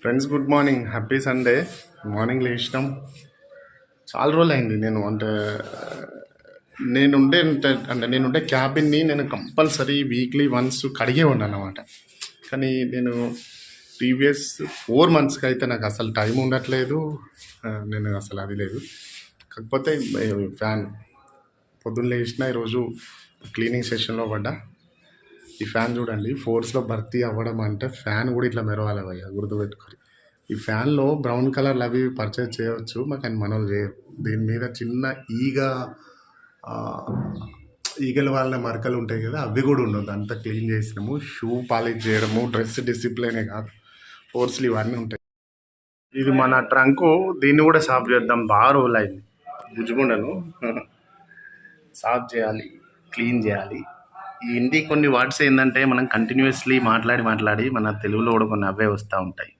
Friends good morning, happy Sunday. Morning లేచినాం. చాలా రోజులు అయింది. నేనుండే క్యాబిన్ని నేను కంపల్సరీ వీక్లీ వన్స్ కడిగే ఉన్నాను అనమాట. కానీ నేను ప్రీవియస్ 4 monthsకి అయితే నాకు అసలు టైం ఉండట్లేదు. నేను అసలు అది లేదు. కాకపోతే ఫ్యాన్ పొద్దున్న లేచిన ఈరోజు క్లీనింగ్ సెషన్లో పడ్డా. ఈ ఫ్యాన్ చూడండి, ఫోర్స్లో భర్తీ అవ్వడం అంటే ఫ్యాన్ కూడా ఇట్లా మెరవాలి భయ్య, గుర్తుపెట్టుకోరు. ఈ ఫ్యాన్లో బ్రౌన్ కలర్లు అవి పర్చేజ్ చేయవచ్చు, మాకు ఆయన మనోళ్ళు చేయరు. దీని మీద చిన్న ఆ, ఈగల వాళ్ళ మరకలు ఉంటాయి కదా, అవి కూడా ఉండదు. అంతా క్లీన్ చేసినాము. షూ పాలిష్ చేయడము, డ్రెస్ డిసిప్లినే కాదు, ఫోర్స్లు ఇవన్నీ ఉంటాయి. ఇది మన ట్రంకు, దీన్ని కూడా సాఫ్ చేద్దాం. బాగా రోజులు అయింది. గుజ్జుకుండను సాఫ్ చేయాలి, క్లీన్ చేయాలి. ఈ హిందీ కొన్ని వర్డ్స్ ఏంటంటే మనం కంటిన్యూస్లీ మాట్లాడి మన తెలుగులో కూడా కొన్ని అవే వస్తూ ఉంటాయి.